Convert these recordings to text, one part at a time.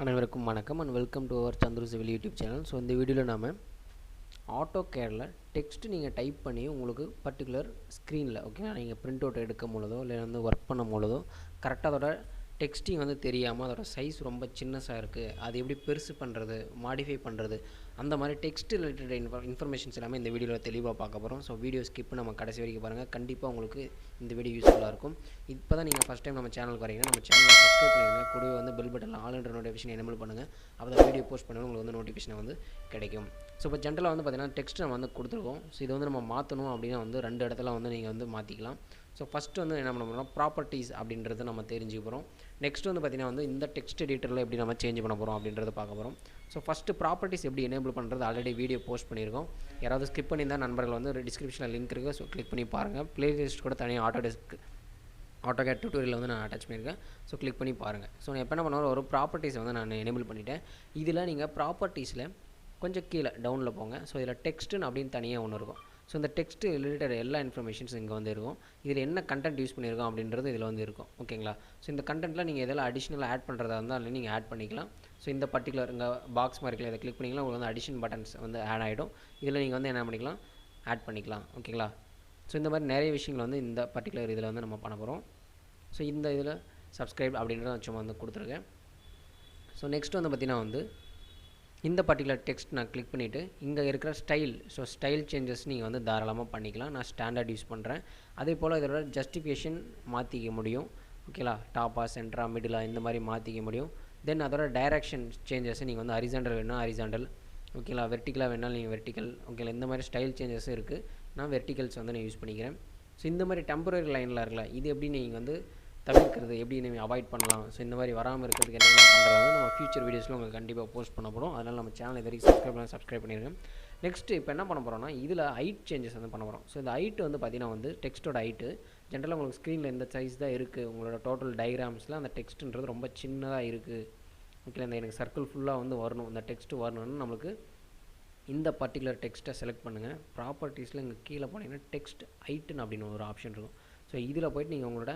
அனைவருக்கும் வணக்கம் and welcome to our Chandru Civil YouTube channel. So இந்த வீடியோவில் நாம் AutoCADல டெக்ஸ்ட் நீங்கள் டைப் பண்ணி உங்களுக்கு பர்டிகுலர் ஸ்க்ரீனில் ஓகேங்களா நீங்கள் பிரிண்ட் அவுட் எடுக்கும் பொழுதோ இல்லை வந்து ஒர்க் பண்ணும் பொழுதோ கரெக்டாக அதோட டெக்ஸ்டிங் வந்து தெரியாமல் அதோட சைஸ் ரொம்ப சின்னஸாக இருக்குது, அது எப்படி பெருசு பண்ணுறது, மாடிஃபை பண்ணுறது, அந்த மாதிரி டெக்ஸ்ட் ரிலேட்டட் இன்ஃபர்மேஷன்ஸ் எல்லாமே இந்த வீடியோவில் தெளிவாக பார்க்க போகிறோம். ஸோ வீடியோ ஸ்கிப் நம்ம கடைசி வரைக்கும் பாருங்கள், கண்டிப்பாக உங்களுக்கு இந்த வீடியோ யூஸ்ஃபுல்லாக இருக்கும். இப்போ தான் நீங்கள் ஃபஸ்ட் டைம் நம்ம சேனலுக்கு வரீங்கன்னா நம்ம சேனலை சப்ஸ்கிரைப் பண்ணிடுங்க, கூடவே வந்து பெல் பட்டனில் ஆல் என்ற நோட்டிஃபிகேஷன் எனேபிள் பண்ணுங்கள். அப்போ தான் வீடியோ போஸ்ட் பண்ணுங்கள் உங்களுக்கு வந்து நோட்டிஃபிகேஷன் வந்து கிடைக்கும். ஸோ இப்போ ஜென்ரலாக வந்து பார்த்திங்கன்னா டெக்ஸ்ட் நம்ம வந்து கொடுத்துருக்கோம். ஸோ இது வந்து நம்ம மாற்றணும் அப்படின்னா வந்து ரெண்டு இடத்துல வந்து நீங்கள் வந்து மாற்றிக்கலாம். ஸோ ஃபஸ்ட்டு வந்து என்ன பண்ண போகிறோம், ப்ராப்பர்ட்டிஸ் அப்படின்றத நம்ம தெரிஞ்சுக்க போகிறோம். நெக்ஸ்ட் வந்து பார்த்திங்கன்னா வந்து இந்த டெக்ஸ்ட் எடிட்டரில் எப்படி நம்ம சேஞ்ச் பண்ண போகிறோம் அப்படின்றத பார்க்க போகிறோம். ஸோ ஃபஸ்ட்டு ப்ராப்பர்ட்டிஸ் எப்படி எனேபிள் பண்ணுறது ஆல்ரெடி வீடியோ போஸ்ட் பண்ணியிருக்கோம். யாராவது ஸ்கிப் பண்ணியிருந்தால் நண்பர்கள் வந்து டிஸ்கிரிப்ஷனில் லிங்க் இருக்குது, ஸோ கிளிக் பண்ணி பாருங்கள். ப்ளேலிஸ்ட் கூட தனியாக AutoCAD டியூட்டோரியல் வந்து நான் அட்டாச் பண்ணியிருக்கேன். ஸோ கிளிக் பண்ணி பாருங்கள். ஸோ நான் எப்போ என்ன பண்ணுவேன், ஒரு ப்ராப்பர்ட்டிஸை வந்து நான் எனேபிள் பண்ணிவிட்டேன். இதில் நீங்கள் ப்ராப்பர்ட்டிஸில் கொஞ்சம் கீழே டவுனில் போங்க. ஸோ இதில் டெக்ஸ்ட்டுன்னு அப்படின்னு தனியாக ஒன்று இருக்கும். ஸோ இந்த டெக்ஸ்ட் ரிலேட்டட் எல்லா இன்ஃபர்மேஷன்ஸ் இங்கே வந்து இருக்கும். இதில் என்ன கண்டென்ட் யூஸ் பண்ணியிருக்கோம் அப்படின்றது இதில் வந்து இருக்கும். ஓகேங்களா? ஸோ இந்த கண்டென்ட்டில் நீங்கள் எதெல்லாம் அடிஷ்னலாக ஆட் பண்ணுறதா இருந்தால் நீங்கள் ஆட் பண்ணிக்கலாம். ஸோ இந்த பர்டிகுலர் இங்கே பாக்ஸ் மாதிரி இருக்கல, இதை கிளிக் பண்ணிக்கலாம், உங்களுக்கு வந்து அடிஷன் பட்டன்ஸ் வந்து ஆட் ஆகிடும். இதில் நீங்கள் வந்து என்ன பண்ணிக்கலாம், ஆட் பண்ணிக்கலாம். ஓகேங்களா? ஸோ இந்த மாதிரி நிறைய விஷயங்கள் வந்து இந்த பர்டிகுலர் இதில் வந்து நம்ம பண்ண போகிறோம். ஸோ இந்த இதில் சப்ஸ்கிரைப் அப்படின்றத சும்மா வந்து கொடுத்துருக்கேன். ஸோ நெக்ஸ்ட் வந்து பார்த்திங்கன்னா வந்து இந்த பர்டிகுலர் டெக்ஸ்ட் நான் கிளிக் பண்ணிவிட்டு இங்கே இருக்கிற ஸ்டைல், ஸோ ஸ்டைல் சேஞ்சஸ் நீங்கள் வந்து தாராளமாக பண்ணிக்கலாம். நான் ஸ்டாண்டர்ட் யூஸ் பண்ணுறேன். அதே போல் இதோட ஜஸ்டிஃபிகேஷன் மாற்றிக்க முடியும். ஓகேங்களா? டாப்பா, சென்ட்ரா, மிடிலா இந்த மாதிரி மாற்றிக்க முடியும். தென் அதோட டைரக்ஷன் சேஞ்சஸ் நீங்கள் வந்து ஹரிசாண்டல் வேணும்னா ஹரிசாண்டல், ஓகேங்களா, வெர்டிக்கலாக வேணாலும் நீங்கள் வெர்டிக்கல், ஓகேங்களா, இந்த மாதிரி ஸ்டைல் சேஞ்சஸும் இருக்குது. நான் வெர்டிக்கல்ஸ் வந்து நான் யூஸ் பண்ணிக்கிறேன். ஸோ இந்த மாதிரி டெம்பரரி லைனில் இருக்கல, இது எப்படி நீங்கள் வந்து தவிர்க்கிறது, எப்படி நீங்கள் அவாய்ட் பண்ணலாம், ஸோ இந்த மாதிரி வராமல் இருக்கிறதுக்கு என்னென்ன பண்ணுறது நம்ம ஃபியூச்சர் வீடியோஸில் உங்களுக்கு கண்டிப்பாக போஸ்ட் பண்ண போகிறோம். அதனால் நம்ம சேனல் இது வரைக்கும் சப்ஸ்கிரைப் பண்ணிடுங்க. நெக்ஸ்ட்டு இப்போ என்ன பண்ண போகிறோம்னா இதில் ஹைட் சேஞ்சஸ் வந்து பண்ண போகிறோம். ஸோ இந்த ஹைட் வந்து பார்த்திங்கன்னா வந்து டெக்ஸ்ட்டோட ஹைட்டு ஜென்ரலாக உங்களுக்கு ஸ்க்ரீனில் இந்த சைஸ் தான் இருக்குது. உங்களோட டோட்டல் டயக்ராம்ஸில் அந்த டெக்ஸ்ட்டுன்றது ரொம்ப சின்னதாக இருக்குது. ஓகே, இந்த எனக்கு சர்க்கிள் ஃபுல்லாக வந்து வரணும், இந்த டெக்ஸ்ட்டு வரணும்னு நம்மளுக்கு இந்த பர்டிகுலர் டெக்ஸ்ட்டை செலக்ட் பண்ணுங்கள். ப்ராப்பர்ட்டிஸில் இங்கே கீழே போனீங்கன்னா டெக்ஸ்ட் ஹைட்டுன்னு அப்படின்னு ஒரு ஆப்ஷன் இருக்கும். ஸோ இதில் போய்ட்டு நீங்கள் உங்களோட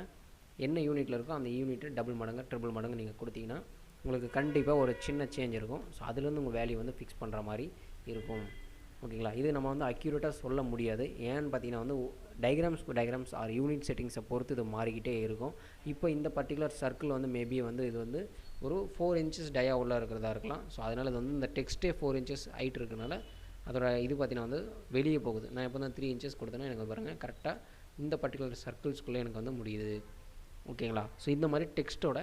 என்ன யூனிட்டில் இருக்கோ அந்த யூனிட்டு டபுள் மடங்கு ட்ரிபிள் மடங்கு நீங்கள் கொடுத்தீங்கன்னா உங்களுக்கு கண்டிப்பாக ஒரு சின்ன சேஞ்ச் இருக்கும். ஸோ அதுலேருந்து உங்கள் வேல்யூ வந்து ஃபிக்ஸ் பண்ணுற மாதிரி இருக்கும். ஓகேங்களா? இது நம்ம வந்து அக்யூரேட்டாக சொல்ல முடியாது. ஏன்னு பார்த்தீங்கன்னா வந்து டயக்ராம்ஸ் ஆர் யூனிட் செட்டிங்ஸை பொறுத்து இது மாறிக்கிட்டே இருக்கும். இப்போ இந்த பர்டிகுலர் சர்க்கிள் வந்து மேபி வந்து இது வந்து ஒரு 4 inches டயா உள்ள இருக்கிறதா இருக்கலாம். ஸோ அதனால் இது வந்து இந்த டெக்ஸ்ட்டே 4 inches ஹைட் இருக்கிறதுனால அதோட இது பார்த்திங்கன்னா வந்து வெளியே போகுது. நான் இப்போ தான் 3 inches கொடுத்தேன்னா எனக்கு பாருங்கள் கரெக்டாக இந்த பர்டிகுலர் சர்க்கிள்ஸ்குள்ளே எனக்கு வந்து முடியுது. ஓகேங்களா? ஸோ இந்த மாதிரி டெக்ஸ்ட்டோட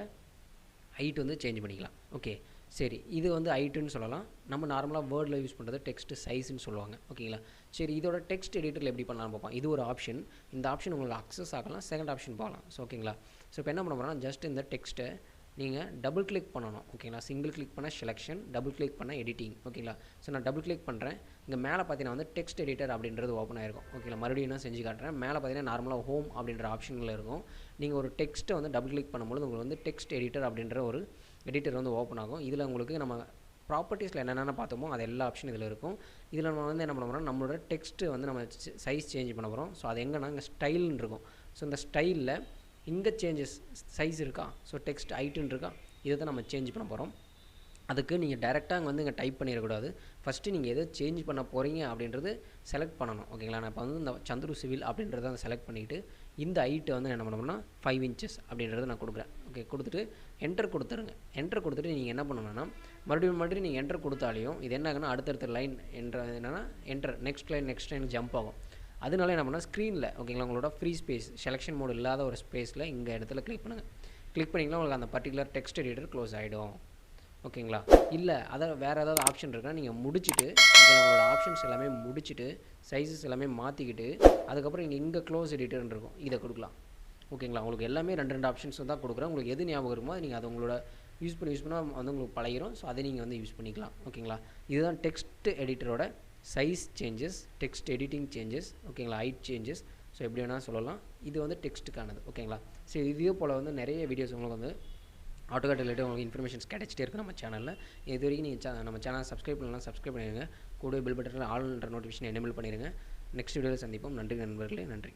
ஹைட் வந்து சேஞ்ச் பண்ணிக்கலாம். ஓகே, சரி, இது வந்து ஹைட்டுன்னு சொல்லலாம். நம்ம நார்மலாக வேர்டில் யூஸ் பண்ணுறது டெக்ஸ்ட் சைஸ்ன்னு சொல்லுவாங்க. ஓகேங்களா? சரி, இதோட டெக்ஸ்ட் எடிட்டரில் எப்படி பண்ணலாம் பார்ப்போம். இது ஒரு ஆப்ஷன். இந்த ஆப்ஷன் உங்களுக்கு அக்சஸ் ஆகலாம், செகண்ட் ஆப்ஷன் போகலாம். ஸோ ஓகேங்களா? ஸோ இப்போ என்ன பண்ண போகிறோம்னா ஜஸ்ட் இந்த டெக்ஸ்ட்டை நீங்கள் டபுள் கிளிக் பண்ணணும். ஓகேங்களா? சிங்கிள் கிளிக் பண்ண செலெக்ஷன், டபுள் கிளிக் பண்ண எடிட்டிங். ஓகேங்களா? ஸோ நான் டபுள் கிளிக் பண்ணுறேன். இங்கே மேலே பார்த்தீங்கன்னா வந்து டெக்ஸ்ட் எடிட்டர் அப்படின்றது ஓப்பன் ஆகிருக்கும். ஓகேங்களா? மறுபடியும் நான் செஞ்சு காட்டுறேன். மேலே பார்த்தீங்கன்னா நார்மலாக ஹோம் அப்படின்ற ஆப்ஷனில் இருக்கும். நீங்கள் ஒரு டெக்ஸ்ட்டை வந்து டபுள் கிளிக் பண்ணும்போது உங்களுக்கு வந்து டெக்ஸ்ட் எடிட்டர் அப்படின்ற ஒரு எடிட்டர் வந்து ஓப்பன் ஆகும். இதில் உங்களுக்கு நம்ம ப்ராப்பர்ட்டிஸில் என்னென்ன பார்த்தோமோ அது எல்லா ஆப்ஷன் இதில் இருக்கும். இதில் நம்ம வந்து என்ன பண்ண போகிறோம், நம்மளோட டெக்ஸ்ட்டு வந்து நம்ம சைஸ் சேஞ்ச் பண்ண போகிறோம். ஸோ அது எங்கன்னா இங்கே ஸ்டைல்னு இருக்கும். ஸோ இந்த ஸ்டைலில் இங்கே சேஞ்சஸ் சைஸ் இருக்கா, ஸோ டெக்ஸ்ட் ஹைட்டுன்னு இருக்கா, இதை தான் நம்ம சேஞ்ச் பண்ண போகிறோம். அதுக்கு நீங்கள் டைரெக்டாக அங்கே வந்து இங்கே டைப் பண்ணிடக்கூடாது. ஃபஸ்ட்டு நீங்கள் எதை சேஞ்ச் பண்ண போகிறீங்க அப்படின்றது செலக்ட் பண்ணணும். ஓகேங்களா? நான் இப்போ வந்து இந்த சந்துரு சிவில் அப்படின்றத அதை செலக்ட் பண்ணிவிட்டு இந்த ஹைட்டை வந்து என்ன பண்ணணும்னா 5 inches அப்படின்றத நான் கொடுக்குறேன். ஓகே, கொடுத்துட்டு என்டர் கொடுத்துருங்க. என்டர் கொடுத்துட்டு நீங்கள் என்ன பண்ணணும்னா மறுபடியும் நீங்கள் என்டர் கொடுத்தாலையும் இது என்ன ஆகுனா அடுத்தடுத்த லைன் என்னென்னா என்டர் நெக்ஸ்ட் லைன் ஜம்ப் ஆகும். அதனால என்ன பண்ணால் ஸ்க்ரீனில் ஓகேங்களா உங்களோட ஃப்ரீ ஸ்பேஸ் செலெக்ஷன் மோடு இல்லாத ஒரு ஸ்பேஸில் இங்கே இடத்துல கிளிக் பண்ணுங்கள். கிளிக் பண்ணிங்கன்னா உங்களுக்கு அந்த பர்டிகுலர் டெக்ஸ்ட் எடிட்டர் க்ளோஸ் ஆகிடும். ஓகேங்களா? இல்லை அதை வேறு ஏதாவது ஆப்ஷன் இருக்குன்னா நீங்கள் முடிச்சுட்டு உங்களோட ஆப்ஷன்ஸ் எல்லாமே முடிச்சுட்டு சைஸஸ் எல்லாமே மாற்றிக்கிட்டு அதுக்கப்புறம் இங்கே க்ளோஸ் எடிட்டர்னு இருக்கும், இதை கொடுக்கலாம். ஓகேங்களா? உங்களுக்கு எல்லாமே ரெண்டு ஆப்ஷன்ஸ் தான் கொடுக்குறேன். உங்களுக்கு எது ஞாபகம் இருக்குமோ நீங்கள் அதை உங்களோட யூஸ் பண்ணால் வந்து உங்களுக்கு பழகிரும். ஸோ அதை நீங்கள் வந்து யூஸ் பண்ணிக்கலாம். ஓகேங்களா? இதுதான் டெக்ஸ்ட் எடிட்டரோட size changes, text editing changes, ஓகேங்களா, ஹைட் சேஞ்சஸ். ஸோ எப்படி வேணால் சொல்லலாம். இது வந்து டெக்ஸ்ட்டுக்கானது. ஓகேங்களா? சரி, இதே போல் வந்து நிறைய வீடியோஸ் உங்களுக்கு வந்து AutoCAD ரிலேட்டட் உங்களுக்கு இன்ஃபர்மேஷன்ஸ் கிடைச்சிட்டே இருக்குது நம்ம சேனலில். இது வரைக்கும் நீங்கள் நம்ம சேனல் சப்ஸ்கிரைப் பண்ணலாம், சப்ஸ்கிரைப் பண்ணிடுங்க. கூட பெல் பட்டனில் ஆல் என்ற நோட்டிஃபிகேஷன் எனேபிள் பண்ணிடுங்க. நெக்ஸ்ட் வீடியோவில் சந்திப்போம். நன்றி நண்பர்களே, நன்றி.